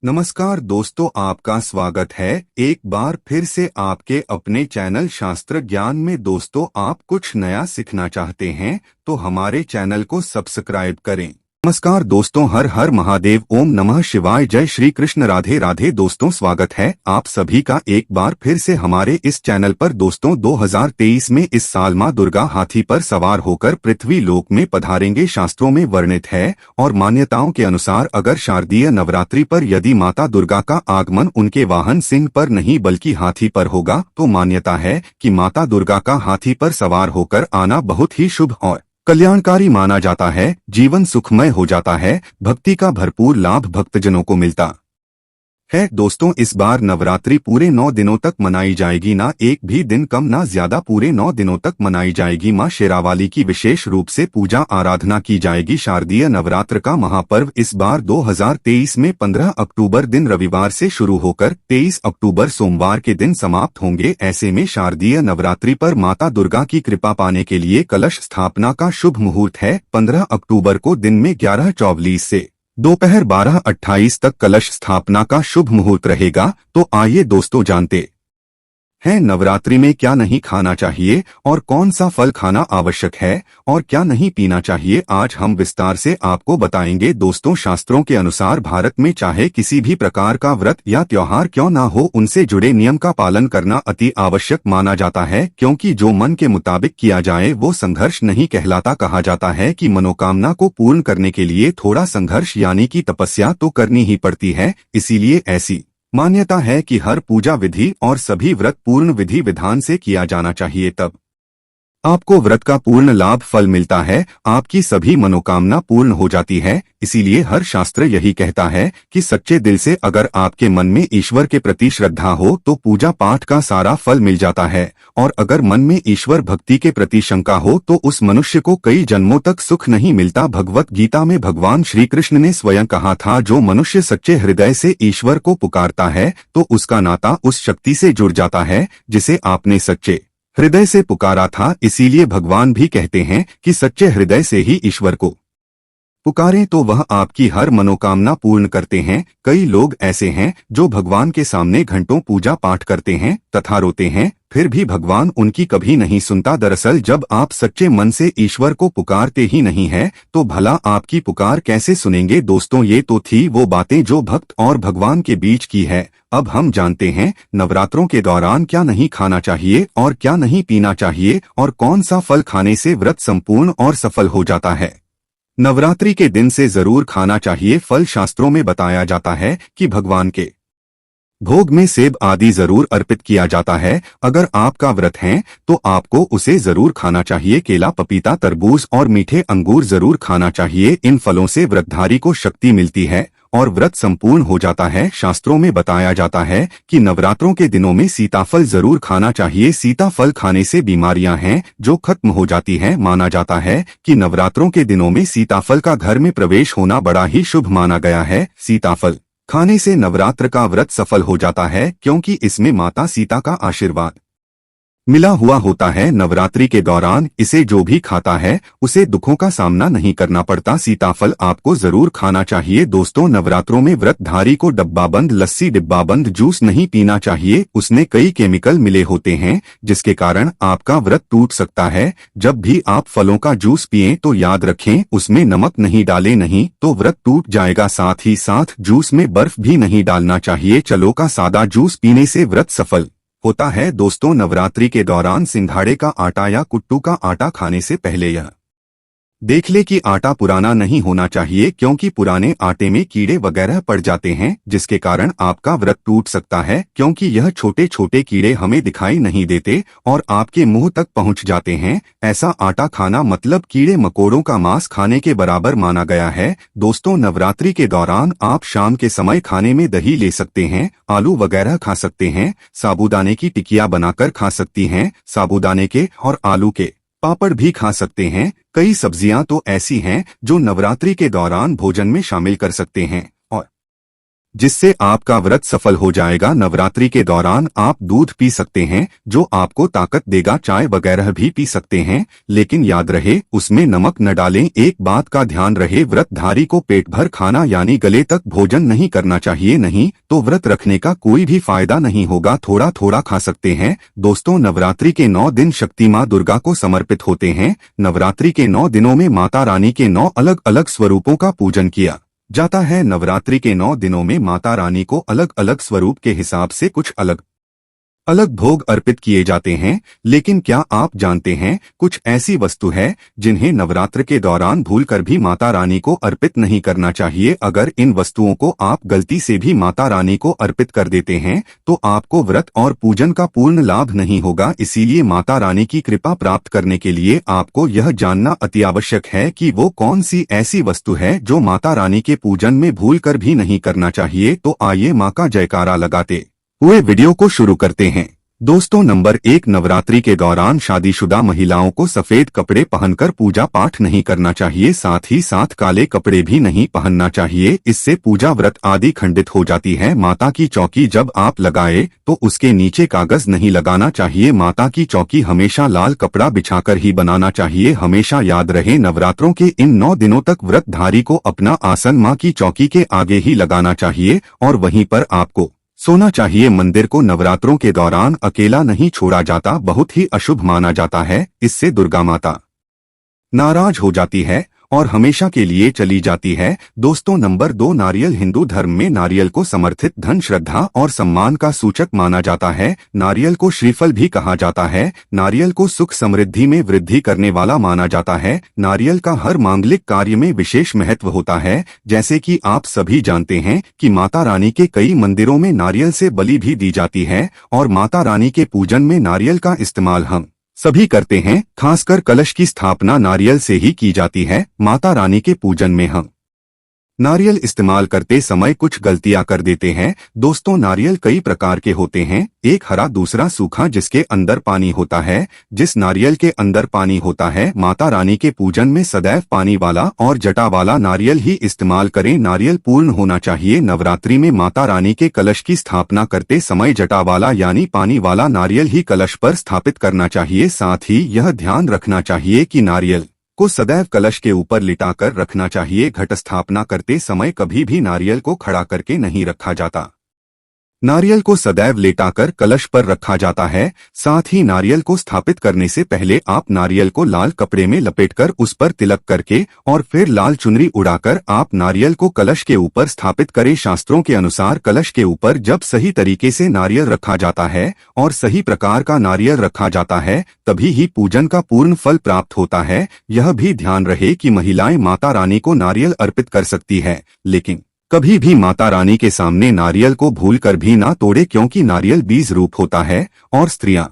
नमस्कार दोस्तों, आपका स्वागत है एक बार फिर से आपके अपने चैनल शास्त्र ज्ञान में। दोस्तों, आप कुछ नया सीखना चाहते हैं तो हमारे चैनल को सब्सक्राइब करें। नमस्कार दोस्तों, हर हर महादेव, ओम नमः शिवाय, जय श्री कृष्ण, राधे राधे। दोस्तों, स्वागत है आप सभी का एक बार फिर से हमारे इस चैनल पर। दोस्तों, 2023 में इस साल मां दुर्गा हाथी पर सवार होकर पृथ्वी लोक में पधारेंगे, शास्त्रों में वर्णित है। और मान्यताओं के अनुसार अगर शारदीय नवरात्रि पर यदि माता दुर्गा का आगमन उनके वाहन सिंह पर नहीं बल्कि हाथी पर होगा, तो मान्यता है कि माता दुर्गा का हाथी पर सवार होकर आना बहुत ही शुभ और कल्याणकारी माना जाता है। जीवन सुखमय हो जाता है, भक्ति का भरपूर लाभ भक्तजनों को मिलता है। दोस्तों, इस बार नवरात्रि पूरे 9 दिनों तक मनाई जाएगी, ना एक भी दिन कम ना ज्यादा, पूरे 9 दिनों तक मनाई जाएगी। मां शेरावाली की विशेष रूप से पूजा आराधना की जाएगी। शारदीय नवरात्र का महापर्व इस बार 2023 में 15 अक्टूबर दिन रविवार से शुरू होकर 23 अक्टूबर सोमवार के दिन समाप्त होंगे। ऐसे में शारदीय नवरात्रि पर माता दुर्गा की कृपा पाने के लिए कलश स्थापना का शुभ मुहूर्त है। 15 अक्टूबर को दिन में 11:44 से दोपहर 12:28 तक कलश स्थापना का शुभ मुहूर्त रहेगा। तो आइए दोस्तों, जानते हैं नवरात्रि में क्या नहीं खाना चाहिए और कौन सा फल खाना आवश्यक है और क्या नहीं पीना चाहिए, आज हम विस्तार से आपको बताएंगे। दोस्तों, शास्त्रों के अनुसार भारत में चाहे किसी भी प्रकार का व्रत या त्योहार क्यों ना हो, उनसे जुड़े नियम का पालन करना अति आवश्यक माना जाता है, क्योंकि जो मन के मुताबिक किया जाए वो संघर्ष नहीं कहलाता। कहा जाता है कि मनोकामना को पूर्ण करने के लिए थोड़ा संघर्ष यानी कि तपस्या तो करनी ही पड़ती है। इसीलिए ऐसी मान्यता है कि हर पूजा विधि और सभी व्रत पूर्ण विधि विधान से किया जाना चाहिए, तब आपको व्रत का पूर्ण लाभ फल मिलता है, आपकी सभी मनोकामना पूर्ण हो जाती है। इसीलिए हर शास्त्र यही कहता है कि सच्चे दिल से अगर आपके मन में ईश्वर के प्रति श्रद्धा हो तो पूजा पाठ का सारा फल मिल जाता है, और अगर मन में ईश्वर भक्ति के प्रति शंका हो तो उस मनुष्य को कई जन्मों तक सुख नहीं मिलता। भगवत गीता में भगवान श्री कृष्ण ने स्वयं कहा था, जो मनुष्य सच्चे हृदय से ईश्वर को पुकारता है तो उसका नाता उस शक्ति से जुड़ जाता है जिसे आपने सच्चे हृदय से पुकारा था। इसीलिए भगवान भी कहते हैं कि सच्चे हृदय से ही ईश्वर को पुकारें तो वह आपकी हर मनोकामना पूर्ण करते हैं। कई लोग ऐसे हैं जो भगवान के सामने घंटों पूजा पाठ करते हैं तथा रोते हैं, फिर भी भगवान उनकी कभी नहीं सुनता। दरअसल जब आप सच्चे मन से ईश्वर को पुकारते ही नहीं है तो भला आपकी पुकार कैसे सुनेंगे। दोस्तों, ये तो थी वो बातें जो भक्त और भगवान के बीच की है। अब हम जानते हैं नवरात्रों के दौरान क्या नहीं खाना चाहिए और क्या नहीं पीना चाहिए और कौन सा फल खाने से व्रत संपूर्ण और सफल हो जाता है। नवरात्रि के दिन से जरूर खाना चाहिए फल। शास्त्रों में बताया जाता है कि भगवान के भोग में सेब आदि जरूर अर्पित किया जाता है। अगर आपका व्रत है तो आपको उसे जरूर खाना चाहिए। केला, पपीता, तरबूज और मीठे अंगूर जरूर खाना चाहिए। इन फलों से व्रतधारी को शक्ति मिलती है और व्रत संपूर्ण हो जाता है। शास्त्रों में बताया जाता है कि नवरात्रों के दिनों में सीताफल जरूर खाना चाहिए। सीताफल खाने से बीमारियां हैं जो खत्म हो जाती हैं। माना जाता है कि नवरात्रों के दिनों में सीताफल का घर में प्रवेश होना बड़ा ही शुभ माना गया है। सीताफल खाने से नवरात्र का व्रत सफल हो जाता है, क्योंकि इसमें माता सीता का आशीर्वाद मिला हुआ होता है। नवरात्रि के दौरान इसे जो भी खाता है उसे दुखों का सामना नहीं करना पड़ता। सीताफल आपको जरूर खाना चाहिए। दोस्तों, नवरात्रों में व्रतधारी को डब्बाबंद लस्सी, डिब्बाबंद जूस नहीं पीना चाहिए। उसमें कई केमिकल मिले होते हैं जिसके कारण आपका व्रत टूट सकता है। जब भी आप फलों का जूस पिएं तो याद रखें उसमें नमक नहीं डालें, नहीं तो व्रत टूट जाएगा। साथ ही साथ जूस में बर्फ भी नहीं डालना चाहिए। चलो का सादा जूस पीने से व्रत सफल होता है। दोस्तों, नवरात्रि के दौरान सिंघाड़े का आटा या कुट्टू का आटा खाने से पहले यह देख ले कि आटा पुराना नहीं होना चाहिए, क्योंकि पुराने आटे में कीड़े वगैरह पड़ जाते हैं जिसके कारण आपका व्रत टूट सकता है। क्योंकि यह छोटे छोटे कीड़े हमें दिखाई नहीं देते और आपके मुंह तक पहुंच जाते हैं। ऐसा आटा खाना मतलब कीड़े मकोड़ों का मांस खाने के बराबर माना गया है। दोस्तों, नवरात्रि के दौरान आप शाम के समय खाने में दही ले सकते हैं, आलू वगैरह खा सकते हैं, साबूदाने की टिकिया बनाकर खा सकती हैं, साबूदाने के और आलू के पापड़ भी खा सकते हैं। कई सब्जियां तो ऐसी हैं जो नवरात्रि के दौरान भोजन में शामिल कर सकते हैं। और जिससे आपका व्रत सफल हो जाएगा। नवरात्रि के दौरान आप दूध पी सकते हैं जो आपको ताकत देगा, चाय वगैरह भी पी सकते हैं, लेकिन याद रहे उसमें नमक न डालें। एक बात का ध्यान रहे, व्रतधारी को पेट भर खाना यानी गले तक भोजन नहीं करना चाहिए, नहीं तो व्रत रखने का कोई भी फायदा नहीं होगा, थोड़ा थोड़ा खा सकते हैं। दोस्तों, नवरात्रि के 9 दिन शक्ति माँ दुर्गा को समर्पित होते हैं। नवरात्रि के 9 दिनों में माता रानी के 9 अलग अलग स्वरूपों का पूजन किया जाता है। नवरात्रि के 9 दिनों में माता रानी को अलग अलग स्वरूप के हिसाब से कुछ अलग अलग भोग अर्पित किए जाते हैं। लेकिन क्या आप जानते हैं, कुछ ऐसी वस्तु है जिन्हें नवरात्र के दौरान भूलकर भी माता रानी को अर्पित नहीं करना चाहिए। अगर इन वस्तुओं को आप गलती से भी माता रानी को अर्पित कर देते हैं तो आपको व्रत और पूजन का पूर्ण लाभ नहीं होगा। इसीलिए माता रानी की कृपा प्राप्त करने के लिए आपको यह जानना अति आवश्यक है कि वो कौन सी ऐसी वस्तु है जो माता रानी के पूजन में भूलकर भी नहीं करना चाहिए। तो आइए माँ का जयकारा लगाते हुए वीडियो को शुरू करते हैं। दोस्तों, नंबर 1, नवरात्रि के दौरान शादीशुदा महिलाओं को सफेद कपड़े पहनकर पूजा पाठ नहीं करना चाहिए, साथ ही साथ काले कपड़े भी नहीं पहनना चाहिए। इससे पूजा व्रत आदि खंडित हो जाती है। माता की चौकी जब आप लगाए तो उसके नीचे कागज नहीं लगाना चाहिए। माता की चौकी हमेशा लाल कपड़ा बिछाकर ही बनाना चाहिए। हमेशा याद रहे, नवरात्रों के इन 9 दिनों तक व्रतधारी को अपना आसन माँ की चौकी के आगे ही लगाना चाहिए और वहीं पर आपको सोना चाहिए। मंदिर को नवरात्रों के दौरान अकेला नहीं छोड़ा जाता, बहुत ही अशुभ माना जाता है। इससे दुर्गा माता नाराज हो जाती है और हमेशा के लिए चली जाती है। दोस्तों, नंबर 2, नारियल। हिंदू धर्म में नारियल को समर्थित धन, श्रद्धा और सम्मान का सूचक माना जाता है। नारियल को श्रीफल भी कहा जाता है। नारियल को सुख समृद्धि में वृद्धि करने वाला माना जाता है। नारियल का हर मांगलिक कार्य में विशेष महत्व होता है। जैसे कि आप सभी जानते हैं कि माता रानी के कई मंदिरों में नारियल से बलि भी दी जाती है और माता रानी के पूजन में नारियल का इस्तेमाल हम सभी करते हैं। खासकर कलश की स्थापना नारियल से ही की जाती है। माता रानी के पूजन में हम नारियल इस्तेमाल करते समय कुछ गलतियां कर देते हैं। दोस्तों, नारियल कई प्रकार के होते हैं, एक हरा, दूसरा सूखा जिसके अंदर पानी होता है। जिस नारियल के अंदर पानी होता है, माता रानी के पूजन में सदैव पानी वाला और जटा वाला नारियल ही इस्तेमाल करें। नारियल पूर्ण होना चाहिए। नवरात्रि में माता रानी के कलश की स्थापना करते समय जटा वाला यानी पानी वाला नारियल ही कलश पर स्थापित करना चाहिए। साथ ही यह ध्यान रखना चाहिए कि नारियल को सदैव कलश के ऊपर लिटाकर रखना चाहिए। घट स्थापना करते समय कभी भी नारियल को खड़ा करके नहीं रखा जाता, नारियल को सदैव लेटाकर कलश पर रखा जाता है। साथ ही नारियल को स्थापित करने से पहले आप नारियल को लाल कपड़े में लपेटकर उस पर तिलक करके और फिर लाल चुनरी उड़ाकर आप नारियल को कलश के ऊपर स्थापित करें। शास्त्रों के अनुसार कलश के ऊपर जब सही तरीके से नारियल रखा जाता है और सही प्रकार का नारियल रखा जाता है, तभी ही पूजन का पूर्ण फल प्राप्त होता है। यह भी ध्यान रहे कि महिलाएं माता रानी को नारियल अर्पित कर सकती है, लेकिन कभी भी माता रानी के सामने नारियल को भूलकर भी ना तोड़े, क्योंकि नारियल बीज रूप होता है और स्त्रियां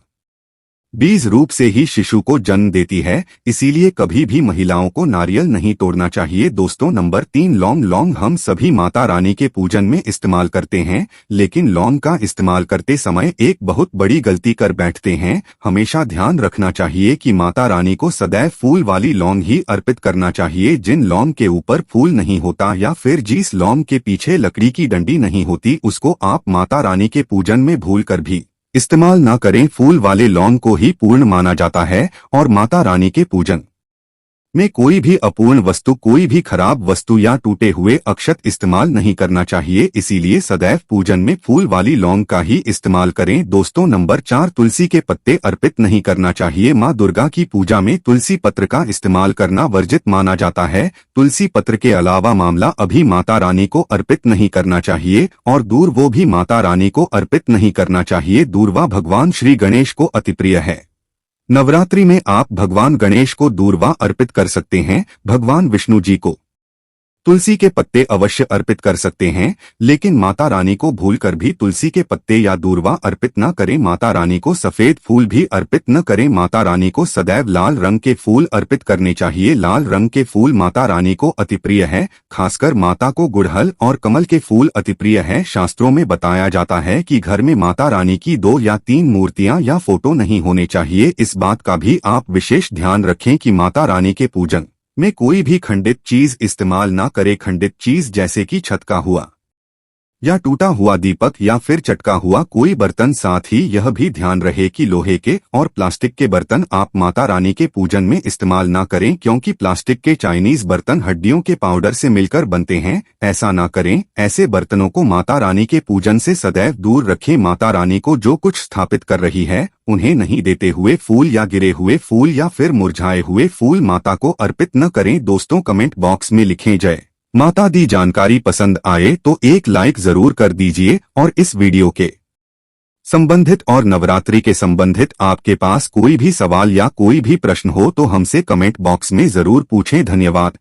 बीज रूप से ही शिशु को जन्म देती है। इसीलिए कभी भी महिलाओं को नारियल नहीं तोड़ना चाहिए। दोस्तों, नंबर 3, लौंग। लौंग हम सभी माता रानी के पूजन में इस्तेमाल करते हैं, लेकिन लौंग का इस्तेमाल करते समय एक बहुत बड़ी गलती कर बैठते हैं। हमेशा ध्यान रखना चाहिए कि माता रानी को सदैव फूल वाली लौंग ही अर्पित करना चाहिए। जिन लौंग के ऊपर फूल नहीं होता या फिर जिस लौंग के पीछे लकड़ी की डंडी नहीं होती, उसको आप माता रानी के पूजन में भूलकर भी इस्तेमाल ना करें। फूल वाले लौंग को ही पूर्ण माना जाता है और माता रानी के पूजन में कोई भी अपूर्ण वस्तु, कोई भी खराब वस्तु या टूटे हुए अक्षत इस्तेमाल नहीं करना चाहिए। इसीलिए सदैव पूजन में फूल वाली लौंग का ही इस्तेमाल करें। दोस्तों, नंबर 4, तुलसी के पत्ते अर्पित नहीं करना चाहिए। माँ दुर्गा की पूजा में तुलसी पत्र का इस्तेमाल करना वर्जित माना जाता है। तुलसी पत्र के अलावा मामला अभी माता रानी को अर्पित नहीं करना चाहिए और दूर वो भी माता रानी को अर्पित नहीं करना चाहिए। दूर्वा भगवान श्री गणेश को अति प्रिय है। नवरात्रि में आप भगवान गणेश को दूर्वा अर्पित कर सकते हैं। भगवान विष्णु जी को तुलसी के पत्ते अवश्य अर्पित कर सकते हैं, लेकिन माता रानी को भूलकर भी तुलसी के पत्ते या दूर्वा अर्पित न करें। माता रानी को सफेद फूल भी अर्पित न करें। माता रानी को सदैव लाल रंग के फूल अर्पित करने चाहिए। लाल रंग के फूल माता रानी को अति प्रिय है। खासकर माता को गुड़हल और कमल के फूल अति प्रिय है। शास्त्रों में बताया जाता है कि घर में माता रानी की 2 या 3 मूर्तियां या फोटो नहीं होने चाहिए। इस बात का भी आप विशेष ध्यान रखें कि माता रानी के पूजन में कोई भी खंडित चीज इस्तेमाल ना करे। खंडित चीज जैसे कि छत का हुआ या टूटा हुआ दीपक या फिर चटका हुआ कोई बर्तन। साथ ही यह भी ध्यान रहे कि लोहे के और प्लास्टिक के बर्तन आप माता रानी के पूजन में इस्तेमाल ना करें, क्योंकि प्लास्टिक के चाइनीज बर्तन हड्डियों के पाउडर से मिलकर बनते हैं। ऐसा ना करें। ऐसे बर्तनों को माता रानी के पूजन से सदैव दूर रखें। माता रानी को जो कुछ स्थापित कर रही है उन्हें नहीं देते हुए फूल या गिरे हुए फूल या फिर मुरझाए हुए फूल माता को अर्पित न करें। दोस्तों, कमेंट बॉक्स में लिखें जय माता दी। जानकारी पसंद आए तो एक लाइक जरूर कर दीजिए और इस वीडियो के संबंधित और नवरात्रि के संबंधित आपके पास कोई भी सवाल या कोई भी प्रश्न हो तो हमसे कमेंट बॉक्स में जरूर पूछें। धन्यवाद।